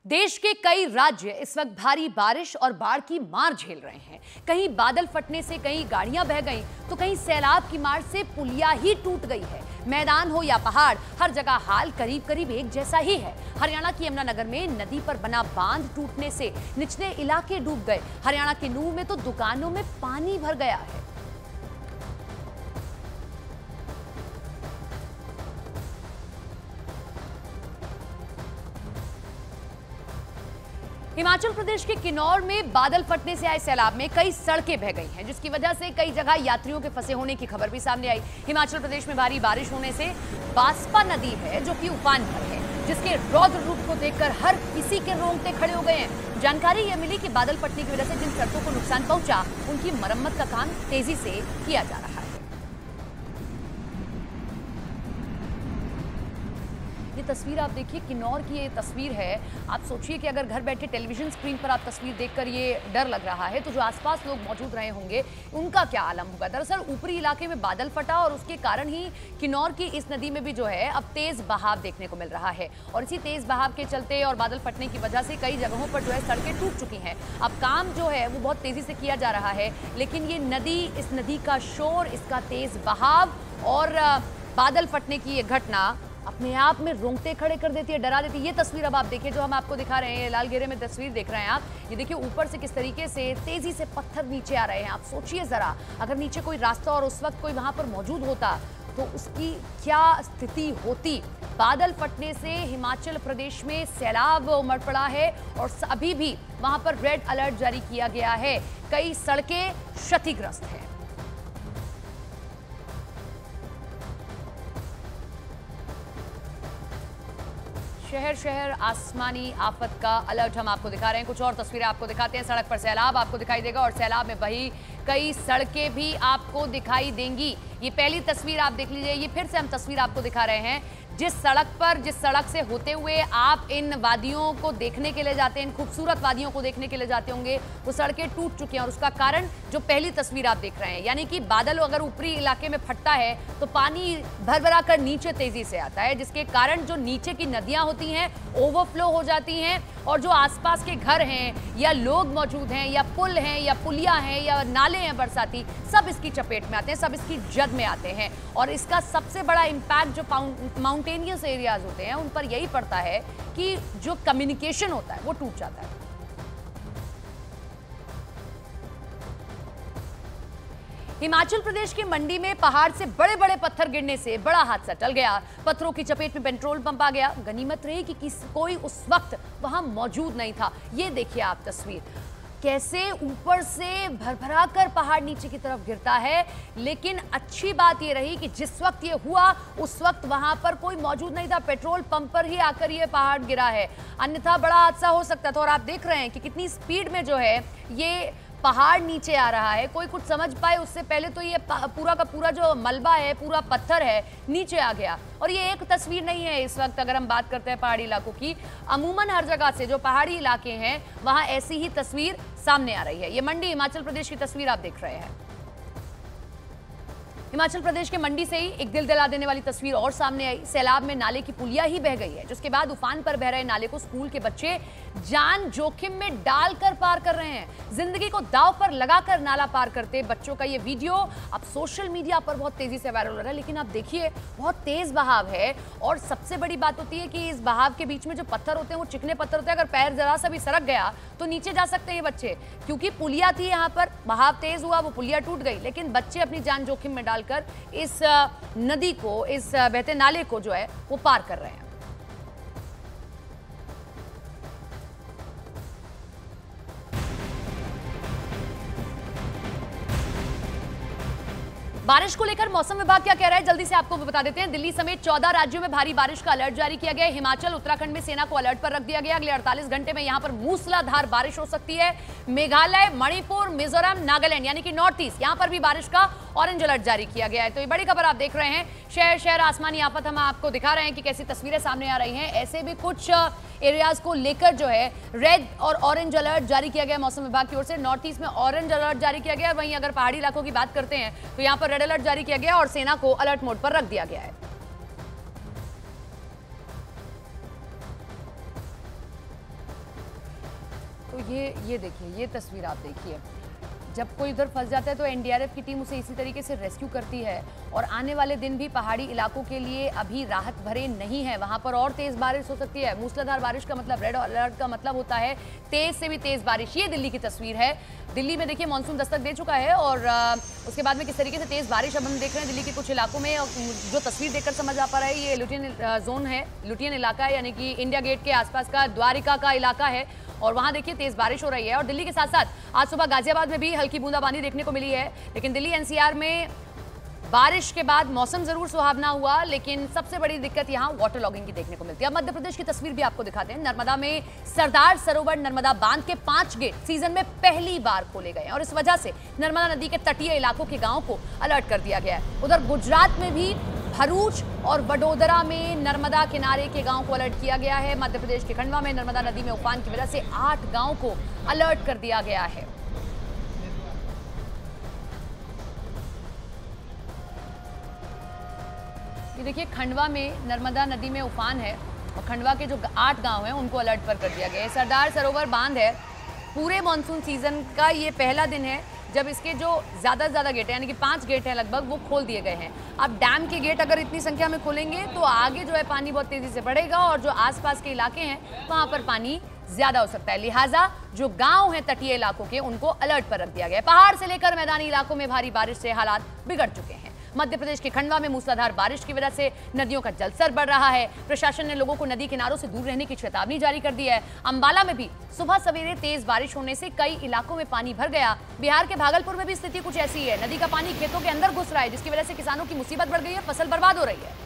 देश के कई राज्य इस वक्त भारी बारिश और बाढ़ की मार झेल रहे हैं। कहीं बादल फटने से कहीं गाड़ियां बह गईं, तो कहीं सैलाब की मार से पुलिया ही टूट गई है। मैदान हो या पहाड़, हर जगह हाल करीब करीब एक जैसा ही है। हरियाणा की यमुनानगर में नदी पर बना बांध टूटने से निचले इलाके डूब गए। हरियाणा के नूह में तो दुकानों में पानी भर गया है। हिमाचल प्रदेश के किन्नौर में बादल फटने से आए सैलाब में कई सड़कें बह गई हैं, जिसकी वजह से कई जगह यात्रियों के फंसे होने की खबर भी सामने आई। हिमाचल प्रदेश में भारी बारिश होने से बास्पा नदी है जो कि उफान पर है, जिसके रौद्र रूप को देखकर हर किसी के रोंगटे खड़े हो गए हैं। जानकारी यह मिली कि बादल फटने की वजह से जिन सड़कों को नुकसान पहुंचा, उनकी मरम्मत का काम तेजी से किया जा रहा है। ये तस्वीर आप देखिए, किन्नौर की ये तस्वीर है। आप सोचिए कि अगर घर बैठे टेलीविजन स्क्रीन पर आप तस्वीर देखकर ये डर लग रहा है, तो जो आसपास लोग मौजूद रहे होंगे उनका क्या आलम होगा। दरअसल ऊपरी इलाके में बादल फटा और उसके कारण ही किन्नौर की इस नदी में भी जो है अब तेज बहाव देखने को मिल रहा है, और इसी तेज बहाव के चलते और बादल फटने की वजह से कई जगहों पर जो है सड़कें टूट चुकी हैं। अब काम जो है वो बहुत तेजी से किया जा रहा है, लेकिन ये नदी, इस नदी का शोर, इसका तेज बहाव और बादल फटने की ये घटना अपने आप में रोंगटे खड़े कर देती है, डरा देती है। ये तस्वीर अब आप देखिए जो हम आपको दिखा रहे हैं, लाल घेरे में तस्वीर देख रहे हैं आप। ये देखिए ऊपर से किस तरीके से तेजी से पत्थर नीचे आ रहे हैं। आप सोचिए जरा, अगर नीचे कोई रास्ता और उस वक्त कोई वहां पर मौजूद होता तो उसकी क्या स्थिति होती। बादल फटने से हिमाचल प्रदेश में सैलाब उमड़ पड़ा है और अभी भी वहां पर रेड अलर्ट जारी किया गया है। कई सड़कें क्षतिग्रस्त हैं। शहर शहर आसमानी आफत का अलर्ट हम आपको दिखा रहे हैं। कुछ और तस्वीरें आपको दिखाते हैं। सड़क पर सैलाब आपको दिखाई देगा और सैलाब में बही कई सड़कें भी आपको दिखाई देंगी। ये पहली तस्वीर आप देख लीजिए। ये फिर से हम तस्वीर आपको दिखा रहे हैं जिस सड़क से होते हुए आप इन वादियों को देखने के लिए जाते हैं, इन खूबसूरत वादियों को देखने के लिए जाते होंगे, वो सड़कें टूट चुकी हैं। और उसका कारण जो पहली तस्वीर आप देख रहे हैं, यानी कि बादल अगर ऊपरी इलाके में फटता है तो पानी भर कर नीचे तेजी से आता है, जिसके कारण जो नीचे की नदियां होती हैं ओवरफ्लो हो जाती हैं, और जो आसपास के घर हैं या लोग मौजूद हैं या पुल हैं या पुलिया हैं या नाले हैं बरसाती, सब इसकी चपेट में आते हैं, सब इसकी जद में आते हैं। और इसका सबसे बड़ा इम्पैक्ट जो माउंटेनियस एरियाज होते हैं उन पर यही पड़ता है कि जो कम्युनिकेशन होता है वो टूट जाता है। हिमाचल प्रदेश की मंडी में पहाड़ से बड़े बड़े पत्थर गिरने से बड़ा हादसा टल गया। पत्थरों की चपेट में पेट्रोल पंप आ गया। गनीमत रही कि कोई उस वक्त वहां मौजूद नहीं था। ये देखिए आप तस्वीर, कैसे ऊपर से भरभरा कर पहाड़ नीचे की तरफ गिरता है। लेकिन अच्छी बात ये रही कि जिस वक्त ये हुआ उस वक्त वहां पर कोई मौजूद नहीं था। पेट्रोल पंप पर ही आकर ये पहाड़ गिरा है, अन्यथा बड़ा हादसा हो सकता था। और आप देख रहे हैं कि कितनी स्पीड में जो है ये पहाड़ नीचे आ रहा है। कोई कुछ समझ पाए उससे पहले तो ये पूरा का पूरा जो मलबा है, पूरा पत्थर है, नीचे आ गया। और ये एक तस्वीर नहीं है। इस वक्त अगर हम बात करते हैं पहाड़ी इलाकों की, अमूमन हर जगह से जो पहाड़ी इलाके हैं वहां ऐसी ही तस्वीर सामने आ रही है। ये मंडी हिमाचल प्रदेश की तस्वीर आप देख रहे हैं। हिमाचल प्रदेश के मंडी से ही एक दिल दिला देने वाली तस्वीर और सामने आई। सैलाब में नाले की पुलिया ही बह गई है, जिसके बाद उफान पर बह रहे नाले को स्कूल के बच्चे जान जोखिम में डालकर पार कर रहे हैं। जिंदगी को दांव पर लगाकर नाला पार करते बच्चों का ये वीडियो अब सोशल मीडिया पर बहुत तेजी से वायरल हो रहा है। लेकिन आप देखिए, बहुत तेज बहाव है और सबसे बड़ी बात होती है कि इस बहाव के बीच में जो पत्थर होते हैं वो चिकने पत्थर होते हैं। अगर पैर जरा सा भी सरक गया तो नीचे जा सकते हैं ये बच्चे, क्योंकि पुलिया थी यहाँ पर, बहाव तेज हुआ, वो पुलिया टूट गई। लेकिन बच्चे अपनी जान जोखिम में डालकर इस नदी को, इस बहते नाले को जो है वो पार कर रहे हैं। बारिश को लेकर मौसम विभाग क्या कह रहा है, जल्दी से आपको बता देते हैं। दिल्ली समेत 14 राज्यों में भारी बारिश का अलर्ट जारी किया गया है। हिमाचल, उत्तराखंड में सेना को अलर्ट पर रख दिया गया। अगले 48 घंटे में यहां पर मूसलाधार बारिश हो सकती है। मेघालय, मणिपुर, मिजोरम, नागालैंड यानी कि नॉर्थ ईस्ट, यहां पर भी बारिश का ऑरेंज अलर्ट जारी किया गया है। तो ये बड़ी खबर आप देख रहे हैं। शहर शहर आसमानी आफत हम आपको दिखा रहे हैं कि कैसी तस्वीरें सामने आ रही हैं। ऐसे भी कुछ एरियाज को लेकर जो है रेड और ऑरेंज अलर्ट जारी किया गया मौसम विभाग की ओर से। नॉर्थ ईस्ट में ऑरेंज अलर्ट जारी किया गया। वहीं अगर पहाड़ी इलाकों की बात करते हैं तो यहां पर रेड अलर्ट जारी किया गया और सेना को अलर्ट मोड पर रख दिया गया है। ये देखिए, ये तस्वीर आप देखिए, जब कोई उधर फंस जाता है तो एनडीआरएफ की टीम उसे इसी तरीके से रेस्क्यू करती है। और आने वाले दिन भी पहाड़ी इलाकों के लिए अभी राहत भरे नहीं है, वहां पर और तेज बारिश हो सकती है। मूसलाधार बारिश का मतलब, रेड अलर्ट का मतलब होता है तेज से भी तेज बारिश। ये दिल्ली की तस्वीर है। दिल्ली में देखिए मानसून दस्तक दे चुका है और उसके बाद में किस तरीके से तेज बारिश अब हम देख रहे हैं दिल्ली के कुछ इलाकों में। जो तस्वीर देखकर समझ आ पा रहा है, ये लुटियन जोन है, लुटियन इलाका है, यानी कि इंडिया गेट के आसपास का द्वारिका का इलाका है। और वहां देखिए तेज बारिश हो रही है। और दिल्ली के साथ साथ आज सुबह गाजियाबाद में भी हल्की बूंदाबांदी देखने को मिली है। लेकिन दिल्ली एनसीआर में बारिश के बाद मौसम जरूर सुहावना हुआ, लेकिन सबसे बड़ी दिक्कत यहां वाटर लॉगिंग की देखने को मिलती है। अब मध्य प्रदेश की तस्वीर भी आपको दिखाते हैं। नर्मदा में सरदार सरोवर नर्मदा बांध के 5 गेट सीजन में पहली बार खोले गए हैं और इस वजह से नर्मदा नदी के तटीय इलाकों के गांवों को अलर्ट कर दिया गया है। उधर गुजरात में भी भरूच और वडोदरा में नर्मदा किनारे के गांव को अलर्ट किया गया है। मध्य प्रदेश के खंडवा में नर्मदा नदी में उफान की वजह से 8 गांवों को अलर्ट कर दिया गया है। ये देखिए खंडवा में नर्मदा नदी में उफान है और खंडवा के जो 8 गांव हैं उनको अलर्ट पर कर दिया गया है। सरदार सरोवर बांध है, पूरे मानसून सीजन का ये पहला दिन है जब इसके जो ज़्यादा से ज़्यादा गेट हैं, यानी कि 5 गेट हैं लगभग, वो खोल दिए गए हैं। अब डैम के गेट अगर इतनी संख्या में खोलेंगे तो आगे जो है पानी बहुत तेज़ी से बढ़ेगा और जो आसपास के इलाके हैं वहाँ पर पानी ज़्यादा हो सकता है। लिहाजा जो गांव हैं तटीय इलाकों के, उनको अलर्ट पर रख दिया गया है। पहाड़ से लेकर मैदानी इलाकों में भारी बारिश से हालात बिगड़ चुके हैं। मध्य प्रदेश के खंडवा में मूसलाधार बारिश की वजह से नदियों का जलस्तर बढ़ रहा है। प्रशासन ने लोगों को नदी किनारों से दूर रहने की चेतावनी जारी कर दी है। अंबाला में भी सुबह सवेरे तेज बारिश होने से कई इलाकों में पानी भर गया। बिहार के भागलपुर में भी स्थिति कुछ ऐसी है। नदी का पानी खेतों के अंदर घुस रहा है, जिसकी वजह से किसानों की मुसीबत बढ़ गई है, फसल बर्बाद हो रही है।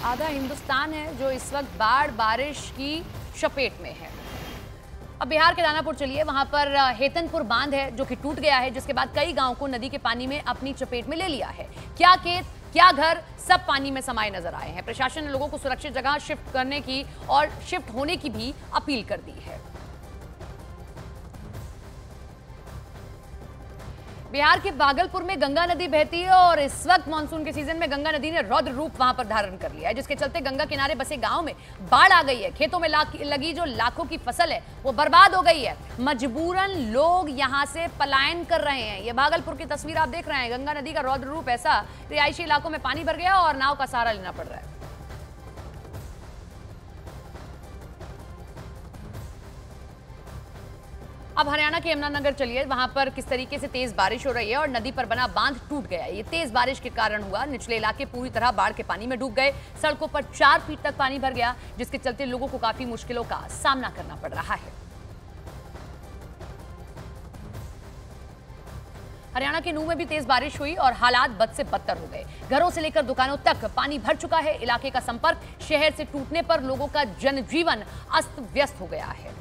आधा हिंदुस्तान है जो इस वक्त बाढ़ बारिश की चपेट में है। अब बिहार के दानापुर चलिए, वहां पर हेतनपुर बांध है जो कि टूट गया है, जिसके बाद कई गांवों को नदी के पानी में अपनी चपेट में ले लिया है। क्या खेत, क्या घर, सब पानी में समाये नजर आए हैं। प्रशासन ने लोगों को सुरक्षित जगह शिफ्ट करने की और शिफ्ट होने की भी अपील कर दी है। बिहार के भागलपुर में गंगा नदी बहती है और इस वक्त मानसून के सीजन में गंगा नदी ने रौद्र रूप वहां पर धारण कर लिया है, जिसके चलते गंगा किनारे बसे गांव में बाढ़ आ गई है। खेतों में लगी जो लाखों की फसल है वो बर्बाद हो गई है। मजबूरन लोग यहां से पलायन कर रहे हैं। ये भागलपुर की तस्वीर आप देख रहे हैं। गंगा नदी का रौद्र रूप ऐसा, रिहायशी इलाकों में पानी भर गया और नाव का सहारा लेना पड़ रहा है। अब हरियाणा के यमुनानगर चलिए, वहां पर किस तरीके से तेज बारिश हो रही है और नदी पर बना बांध टूट गया है। ये तेज बारिश के कारण हुआ। निचले इलाके पूरी तरह बाढ़ के पानी में डूब गए। सड़कों पर 4 फीट तक पानी भर गया, जिसके चलते लोगों को काफी मुश्किलों का सामना करना पड़ रहा है। हरियाणा के नूह में भी तेज बारिश हुई और हालात बद से बदतर हो गए। घरों से लेकर दुकानों तक पानी भर चुका है। इलाके का संपर्क शहर से टूटने पर लोगों का जनजीवन अस्त व्यस्त हो गया है।